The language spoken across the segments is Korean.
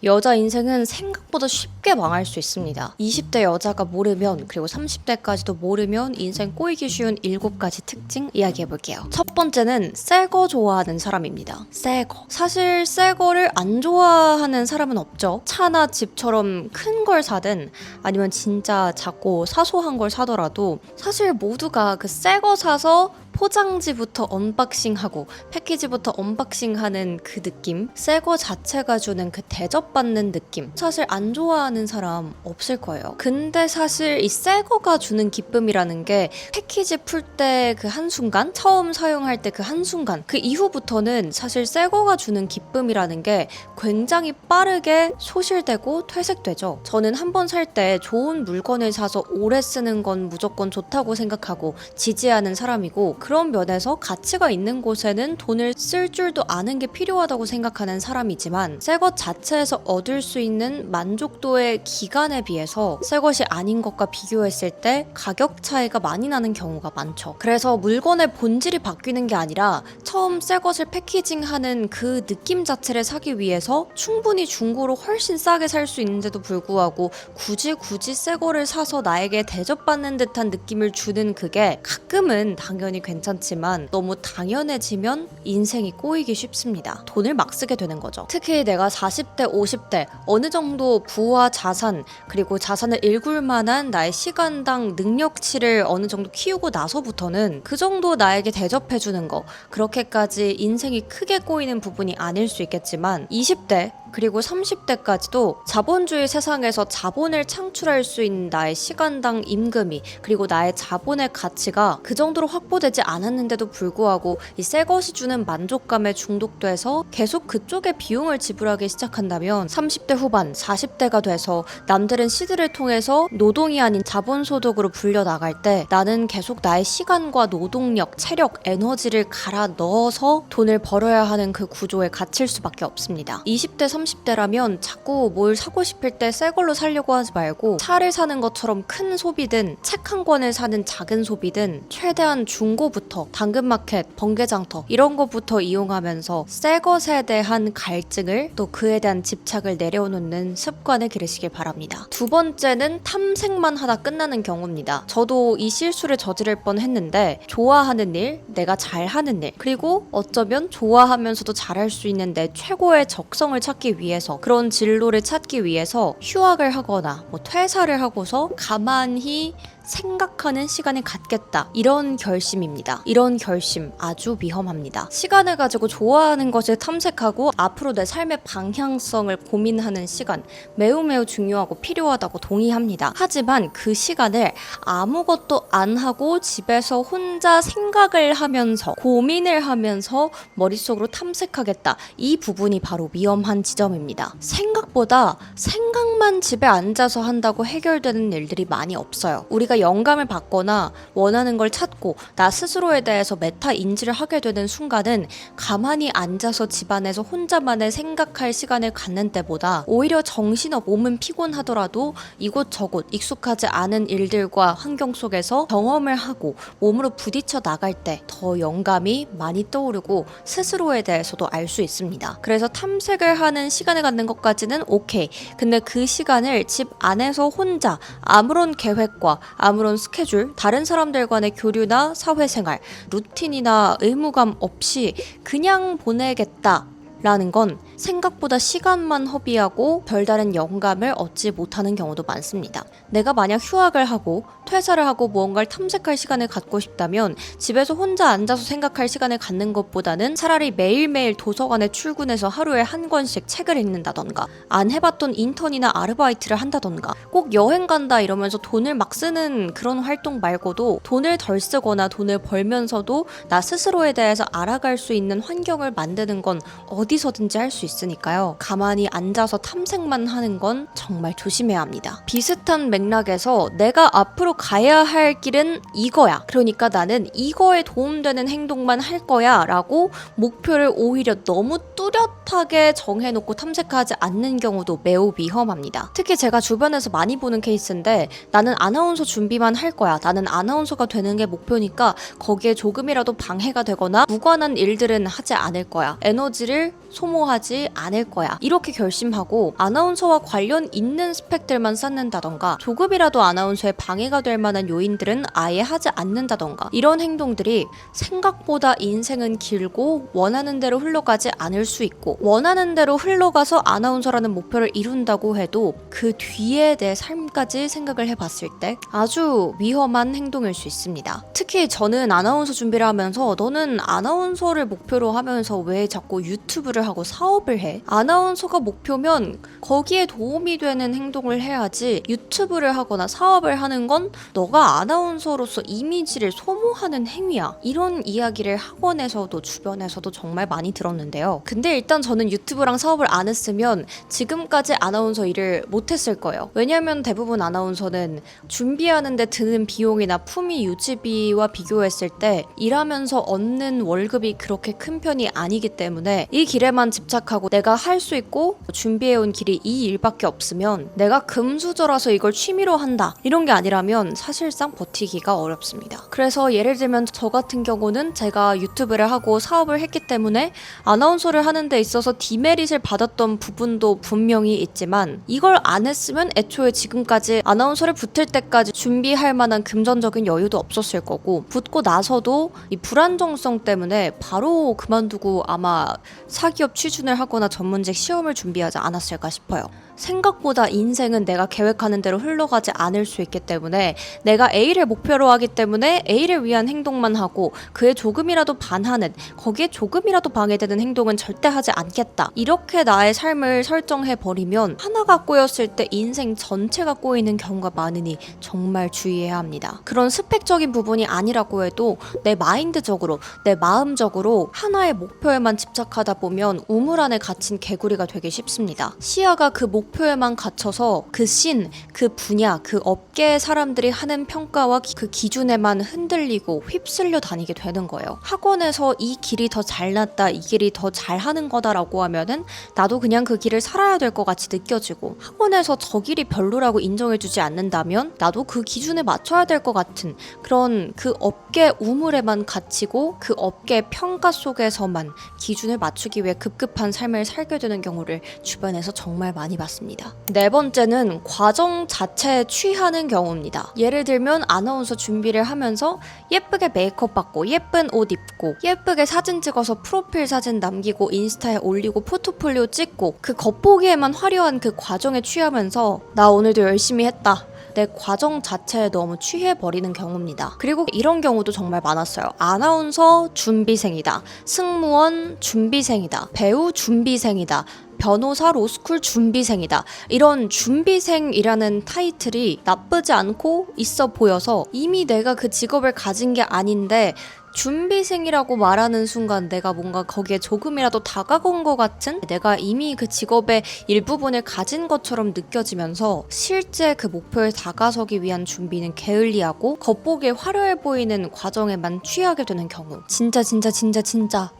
여자 인생은 생각보다 쉽게 망할 수 있습니다. 20대 여자가 모르면, 그리고 30대까지도 모르면 인생 꼬이기 쉬운 7가지 특징 이야기해볼게요. 첫 번째는 새거 좋아하는 사람입니다. 새거. 사실 새거를 안 좋아하는 사람은 없죠. 차나 집처럼 큰 걸 사든 아니면 진짜 작고 사소한 걸 사더라도 사실 모두가 그 새거 사서 포장지부터 언박싱하고 패키지부터 언박싱하는 그 느낌, 새거 자체가 주는 그 대접받는 느낌, 사실 안 좋아하는 사람 없을 거예요. 근데 사실 이 새거가 주는 기쁨이라는 게 패키지 풀 때 그 한순간, 처음 사용할 때 그 한순간, 그 이후부터는 사실 새거가 주는 기쁨이라는 게 굉장히 빠르게 소실되고 퇴색되죠. 저는 한 번 살 때 좋은 물건을 사서 오래 쓰는 건 무조건 좋다고 생각하고 지지하는 사람이고, 그런 면에서 가치가 있는 곳에는 돈을 쓸 줄도 아는 게 필요하다고 생각하는 사람이지만, 새것 자체에서 얻을 수 있는 만족도의 기간에 비해서 새것이 아닌 것과 비교했을 때 가격 차이가 많이 나는 경우가 많죠. 그래서 물건의 본질이 바뀌는 게 아니라 처음 새것을 패키징하는 그 느낌 자체를 사기 위해서 충분히 중고로 훨씬 싸게 살 수 있는데도 불구하고 굳이 새거를 사서 나에게 대접받는 듯한 느낌을 주는, 그게 가끔은 당연히 괜찮지만 너무 당연해지면 인생이 꼬이기 쉽습니다. 돈을 막 쓰게 되는 거죠. 특히 내가 40대, 50대 어느 정도 부와 자산, 그리고 자산을 일굴 만한 나의 시간당 능력치를 어느 정도 키우고 나서부터는 그 정도 나에게 대접해주는 거, 그렇게까지 인생이 크게 꼬이는 부분이 아닐 수 있겠지만, 20대 그리고 30대까지도 자본주의 세상에서 자본을 창출할 수 있는 나의 시간당 임금이, 그리고 나의 자본의 가치가 그 정도로 확보되지 않았는데도 불구하고 이 새 것이 주는 만족감에 중독돼서 계속 그쪽에 비용을 지불하기 시작한다면 30대 후반, 40대가 돼서 남들은 시드를 통해서 노동이 아닌 자본소득으로 불려나갈 때 나는 계속 나의 시간과 노동력, 체력, 에너지를 갈아 넣어서 돈을 벌어야 하는 그 구조에 갇힐 수밖에 없습니다. 20대, 30대라면 자꾸 뭘 사고 싶을 때 새 걸로 사려고 하지 말고, 차를 사는 것처럼 큰 소비든 책 한 권을 사는 작은 소비든 최대한 중고부터, 당근마켓, 번개장터 이런 거부터 이용하면서 새 것에 대한 갈증을, 또 그에 대한 집착을 내려놓는 습관을 기르시길 바랍니다. 두 번째는 탐색만 하다 끝나는 경우입니다. 저도 이 실수를 저지를 뻔했는데, 좋아하는 일, 내가 잘하는 일, 그리고 어쩌면 좋아하면서도 잘할 수 있는 내 최고의 적성을 찾기 위해서, 그런 진로를 찾기 위해서 휴학을 하거나 퇴사를 하고서 가만히 생각하는 시간을 갖겠다, 이런 결심입니다. 이런 결심 아주 위험합니다. 시간을 가지고 좋아하는 것을 탐색하고 앞으로 내 삶의 방향성을 고민하는 시간, 매우 중요하고 필요하다고 동의합니다. 하지만 그 시간을 아무것도 안 하고 집에서 혼자 생각을 하면서, 고민을 하면서 머릿속으로 탐색하겠다, 이 부분이 바로 위험한 지점입니다. 생각보다 생각만 집에 앉아서 한다고 해결되는 일들이 많이 없어요. 우리가 영감을 받거나 원하는 걸 찾고 나 스스로에 대해서 메타 인지를 하게 되는 순간은 가만히 앉아서 집안에서 혼자만의 생각할 시간을 갖는 때보다 오히려 정신없, 몸은 피곤하더라도 이곳저곳 익숙하지 않은 일들과 환경 속에서 경험을 하고 몸으로 부딪혀 나갈 때 더 영감이 많이 떠오르고 스스로에 대해서도 알 수 있습니다. 그래서 탐색을 하는 시간을 갖는 것까지는 오케이. 근데 그 시간을 집 안에서 혼자 아무런 계획과 아무런 스케줄, 다른 사람들과의 교류나 사회생활, 루틴이나 의무감 없이 그냥 보내겠다 라는 건 생각보다 시간만 허비하고 별다른 영감을 얻지 못하는 경우도 많습니다. 내가 만약 휴학을 하고 퇴사를 하고 무언가를 탐색할 시간을 갖고 싶다면 집에서 혼자 앉아서 생각할 시간을 갖는 것보다는 차라리 매일매일 도서관에 출근해서 하루에 한 권씩 책을 읽는다던가, 안 해봤던 인턴이나 아르바이트를 한다던가, 꼭 여행 간다 이러면서 돈을 막 쓰는 그런 활동 말고도 돈을 덜 쓰거나 돈을 벌면서도 나 스스로에 대해서 알아갈 수 있는 환경을 만드는 건 어디서든지 할 수 있으니까요. 가만히 앉아서 탐색만 하는 건 정말 조심해야 합니다. 비슷한 맥락에서 내가 앞으로 가야 할 길은 이거야, 그러니까 나는 이거에 도움되는 행동만 할 거야 라고 목표를 오히려 너무 뚜렷하게 정해놓고 탐색하지 않는 경우도 매우 위험합니다. 특히 제가 주변에서 많이 보는 케이스인데, 나는 아나운서 준비만 할 거야, 나는 아나운서가 되는 게 목표니까 거기에 조금이라도 방해가 되거나 무관한 일들은 하지 않을 거야, 에너지를 소모하지 않을 거야. 이렇게 결심하고 아나운서와 관련 있는 스펙들만 쌓는다던가 조금이라도 아나운서에 방해가 될 만한 요인들은 아예 하지 않는다던가 이런 행동들이 생각보다 인생은 길고 원하는 대로 흘러가지 않을 수 있고 원하는 대로 흘러가서 아나운서라는 목표를 이룬다고 해도 그 뒤에 내 삶까지 생각을 해봤을 때 아주 위험한 행동일 수 있습니다. 특히 저는 아나운서 준비를 하면서 너는 아나운서를 목표로 하면서 왜 자꾸 유튜브를 하고 사업을 해? 아나운서가 목표면 거기에 도움이 되는 행동을 해야지 유튜브를 하거나 사업을 하는 건 너가 아나운서로서 이미지를 소모하는 행위야. 이런 이야기를 학원에서도 주변에서도 정말 많이 들었는데요. 근데 일단 저는 유튜브랑 사업을 안 했으면 지금까지 아나운서 일을 못했을 거예요. 왜냐면 대부분 아나운서는 준비하는데 드는 비용이나 품위 유지비와 비교했을 때 일하면서 얻는 월급이 그렇게 큰 편이 아니기 때문에 이 길에만 집착하고 내가 할 수 있고 준비해온 길이 이 일밖에 없으면 내가 금수저라서 이걸 취미로 한다 이런 게 아니라면 사실상 버티기가 어렵습니다. 그래서 예를 들면 저 같은 경우는 제가 유튜브를 하고 사업을 했기 때문에 아나운서를 하는 데 있어서 디메릿을 받았던 부분도 분명히 있지만 이걸 안 했으면 애초에 지금까지 아나운서를 붙을 때까지 준비할 만한 금전적인 여유도 없었을 거고 붙고 나서도 이 불안정성 때문에 바로 그만두고 아마 사기업 취준을 하거나 전문직 시험을 준비하지 않았을까 싶어요. 생각보다 인생은 내가 계획하는 대로 흘러가지 않을 수 있기 때문에 내가 A를 목표로 하기 때문에 A를 위한 행동만 하고 그에 조금이라도 반하는 거기에 조금이라도 방해되는 행동은 절대 하지 않겠다. 이렇게 나의 삶을 설정해버리면 하나가 꼬였을 때 인생 전체가 꼬이는 경우가 많으니 정말 주의해야 합니다. 그런 스펙적인 부분이 아니라고 해도 내 마인드적으로 내 마음적으로 하나의 목표에만 집착하다 보면 우물 안에 갇힌 개구리가 되기 쉽습니다. 시야가 그 목표에만 갇혀서 그 씬, 그 분야, 그 업계의 사람들이 하는 평가와 그 기준에만 흔들리고 휩쓸려 다니게 되는 거예요. 학원에서 이 길이 더 잘났다, 이 길이 더 잘하는 거다라고 하면은 나도 그냥 그 길을 살아야 될 것 같이 느껴지고 학원에서 저 길이 별로라고 인정해주지 않는다면 나도 그 기준에 맞춰야 될 것 같은 그런 그 업계 우물에만 갇히고 그 업계 평가 속에서만 기준을 맞추기 위해 급급한 삶을 살게 되는 경우를 주변에서 정말 많이 봤습니다. 네 번째는 과정 자체에 취하는 경우입니다. 예를 들면 아나운서 준비를 하면서 예쁘게 메이크업 받고 예쁜 옷 입고 예쁘게 사진 찍어서 프로필 사진 남기고 인스타에 올리고 포트폴리오 찍고 그 겉보기에만 화려한 그 과정에 취하면서 나 오늘도 열심히 했다. 내 과정 자체에 너무 취해버리는 경우입니다. 그리고 이런 경우도 정말 많았어요. 아나운서 준비생이다. 승무원 준비생이다. 배우 준비생이다. 변호사 로스쿨 준비생이다. 이런 준비생이라는 타이틀이 나쁘지 않고 있어 보여서 이미 내가 그 직업을 가진 게 아닌데 준비생이라고 말하는 순간 내가 뭔가 거기에 조금이라도 다가온 것 같은 내가 이미 그 직업의 일부분을 가진 것처럼 느껴지면서 실제 그 목표에 다가서기 위한 준비는 게을리하고 겉보기에 화려해 보이는 과정에만 취하게 되는 경우 진짜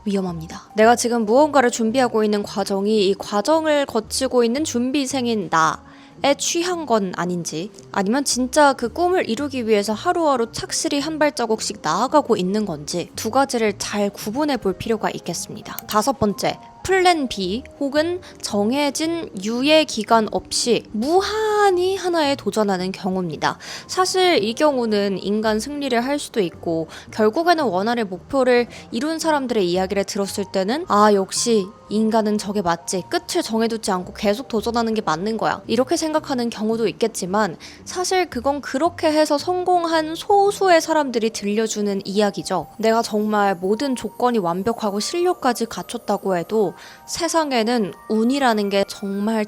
위험합니다. 내가 지금 무언가를 준비하고 있는 과정이 이 과정을 거치고 있는 준비생인 나에 취한 건 아닌지 아니면 진짜 그 꿈을 이루기 위해서 하루하루 착실히 한 발자국씩 나아가고 있는 건지 두 가지를 잘 구분해 볼 필요가 있겠습니다. 다섯 번째, 플랜 B 혹은 정해진 유예 기간 없이 무한히 하나에 도전하는 경우입니다. 사실 이 경우는 인간 승리를 할 수도 있고 결국에는 원하는 목표를 이룬 사람들의 이야기를 들었을 때는 아 역시 인간은 저게 맞지. 끝을 정해두지 않고 계속 도전하는 게 맞는 거야. 이렇게 생각하는 경우도 있겠지만 사실 그건 그렇게 해서 성공한 소수의 사람들이 들려주는 이야기죠. 내가 정말 모든 조건이 완벽하고 실력까지 갖췄다고 해도 세상에는 운이라는 게 정말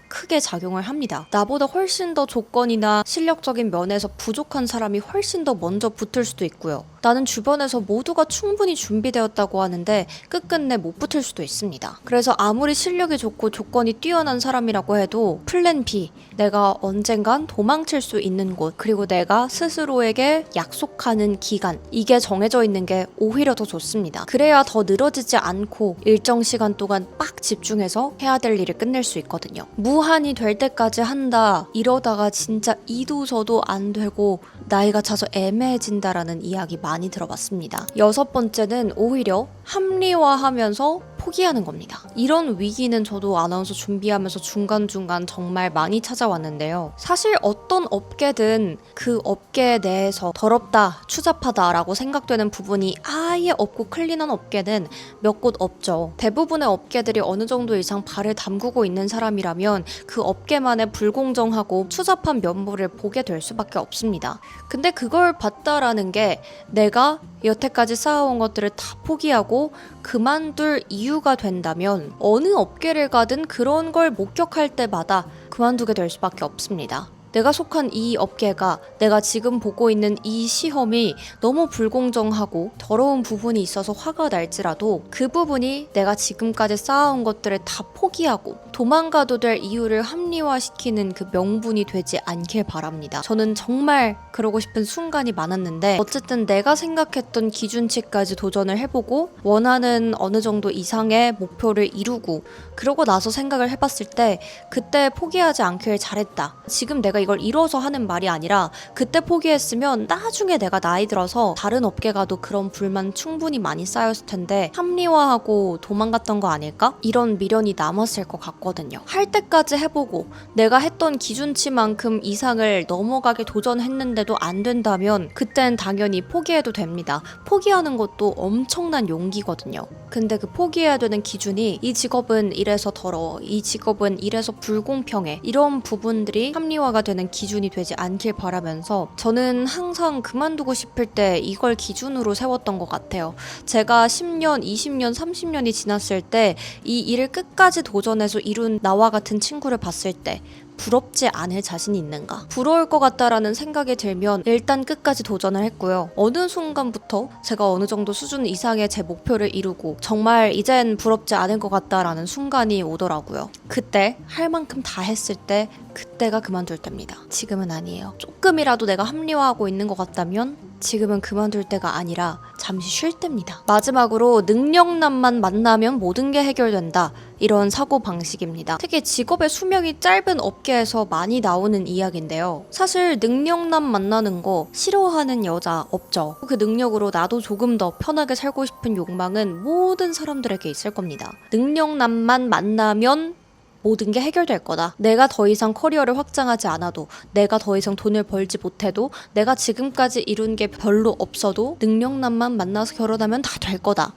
크게 작용을 합니다. 나보다 훨씬 더 조건이나 실력적인 면에서 부족한 사람이 훨씬 더 먼저 붙을 수도 있고요. 나는 주변에서 모두가 충분히 준비되었다고 하는데 끝끝내 못 붙을 수도 있습니다. 그래서 아무리 실력이 좋고 조건이 뛰어난 사람이라고 해도 플랜 B, 내가 언젠간 도망칠 수 있는 곳, 그리고 내가 스스로에게 약속하는 기간, 이게 정해져 있는 게 오히려 더 좋습니다. 그래야 더 늘어지지 않고 일정 시간 동안 빡 집중해서 해야 될 일을 끝낼 수 있거든요. 무한히 될 때까지 한다, 이러다가 진짜 이도 저도 안 되고 나이가 차서 애매해진다라는 이야기 많이 들어봤습니다. 여섯 번째는 오히려 합리화하면서 포기하는 겁니다. 이런 위기는 저도 아나운서 준비하면서 중간중간 정말 많이 찾아왔는데요. 사실 어떤 업계든 그 업계 내에서 더럽다, 추잡하다라고 생각되는 부분이 아예 없고 클린한 업계는 몇 곳 없죠. 대부분의 업계들이 어느 정도 이상 발을 담그고 있는 사람이라면 그 업계만의 불공정하고 추잡한 면모를 보게 될 수밖에 없습니다. 근데 그걸 봤다라는 게 내가 여태까지 쌓아온 것들을 다 포기하고 그만둘 이유가 된다면 어느 업계를 가든 그런 걸 목격할 때마다 그만두게 될 수밖에 없습니다. 내가 속한 이 업계가 내가 지금 보고 있는 이 시험이 너무 불공정하고 더러운 부분이 있어서 화가 날지라도 그 부분이 내가 지금까지 쌓아온 것들을 다 포기하고 도망가도 될 이유를 합리화시키는 그 명분이 되지 않길 바랍니다. 저는 정말 그러고 싶은 순간이 많았는데 어쨌든 내가 생각했던 기준치까지 도전을 해보고 원하는 어느 정도 이상의 목표를 이루고 그러고 나서 생각을 해봤을 때 그때 포기하지 않길 잘했다. 지금 내가 이걸 이뤄서 하는 말이 아니라 그때 포기했으면 나중에 내가 나이 들어서 다른 업계 가도 그런 불만 충분히 많이 쌓였을 텐데 합리화하고 도망갔던 거 아닐까? 이런 미련이 남았을 것 같거든요. 할 때까지 해보고 내가 했던 기준치만큼 이상을 넘어가게 도전했는데도 안 된다면 그땐 당연히 포기해도 됩니다. 포기하는 것도 엄청난 용기거든요. 근데 그 포기해야 되는 기준이 이 직업은 이래서 더러워, 이 직업은 이래서 불공평해, 이런 부분들이 합리화가 되는 기준이 되지 않길 바라면서 저는 항상 그만두고 싶을 때 이걸 기준으로 세웠던 것 같아요. 제가 10년, 20년, 30년이 지났을 때 이 일을 끝까지 도전해서 이룬 나와 같은 친구를 봤을 때 부럽지 않을 자신이 있는가? 부러울 것 같다라는 생각이 들면 일단 끝까지 도전을 했고요. 어느 순간부터 제가 어느 정도 수준 이상의 제 목표를 이루고 정말 이젠 부럽지 않을 것 같다라는 순간이 오더라고요. 그때 할 만큼 다 했을 때 그때가 그만둘 때입니다. 지금은 아니에요. 조금이라도 내가 합리화하고 있는 것 같다면 지금은 그만둘 때가 아니라 잠시 쉴 때입니다. 마지막으로 능력남만 만나면 모든 게 해결된다. 이런 사고방식입니다. 특히 직업의 수명이 짧은 업계에서 많이 나오는 이야기인데요. 사실 능력남 만나는 거 싫어하는 여자 없죠. 그 능력으로 나도 조금 더 편하게 살고 싶은 욕망은 모든 사람들에게 있을 겁니다. 능력남만 만나면 모든 게 해결될 거다. 내가 더 이상 커리어를 확장하지 않아도, 내가 더 이상 돈을 벌지 못해도, 내가 지금까지 이룬 게 별로 없어도 능력남만 만나서 결혼하면 다 될 거다.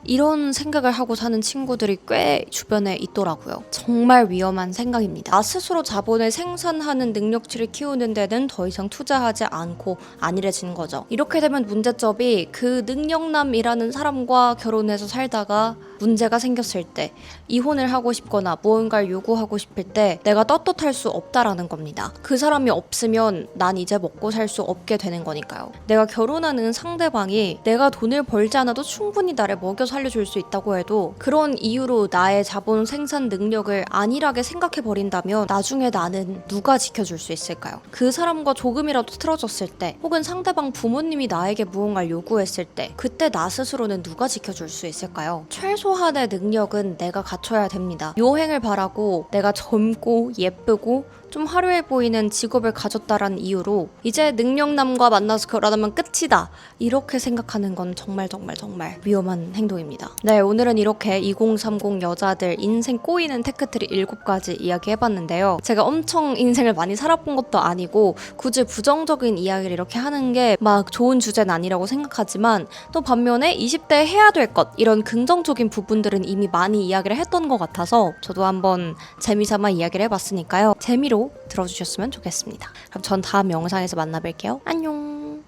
이런 생각을 하고 사는 친구들이 꽤 주변에 있더라고요. 정말 위험한 생각입니다. 나 스스로 자본을 생산하는 능력치를 키우는 데는 더 이상 투자하지 않고 안일해지는 거죠. 이렇게 되면 문제점이 그 능력남이라는 사람과 결혼해서 살다가 문제가 생겼을 때 이혼을 하고 싶거나 무언가를 요구하고 싶을 때 내가 떳떳할 수 없다라는 겁니다. 그 사람이 없으면 난 이제 먹고 살 수 없게 되는 거니까요. 내가 결혼하는 상대방이 내가 돈을 벌지 않아도 충분히 나를 먹여 살려줄 수 있다고 해도 그런 이유로 나의 자본 생산 능력을 안일하게 생각해버린다면 나중에 나는 누가 지켜줄 수 있을까요? 그 사람과 조금이라도 틀어졌을 때 혹은 상대방 부모님이 나에게 무언가를 요구했을 때 그때 나 스스로는 누가 지켜줄 수 있을까요? 최소한의 능력은 내가 갖춰야 됩니다. 요행을 바라고 내가 젊고 예쁘고 좀 화려해 보이는 직업을 가졌다라는 이유로 이제 능력남과 만나서 결혼하면 끝이다 이렇게 생각하는 건 정말 위험한 행동입니다. 네, 오늘은 이렇게 2030 여자들 인생 꼬이는 테크트리 7가지 이야기해봤는데요. 제가 엄청 인생을 많이 살아본 것도 아니고 굳이 부정적인 이야기를 이렇게 하는 게 막 좋은 주제는 아니라고 생각하지만 또 반면에 20대에 해야 될 것 이런 긍정적인 부분들은 이미 많이 이야기를 했던 것 같아서 저도 한번 재미삼아 이야기를 해봤으니까요. 재미로 들어주셨으면 좋겠습니다. 그럼 전 다음 영상에서 만나뵐게요. 안녕.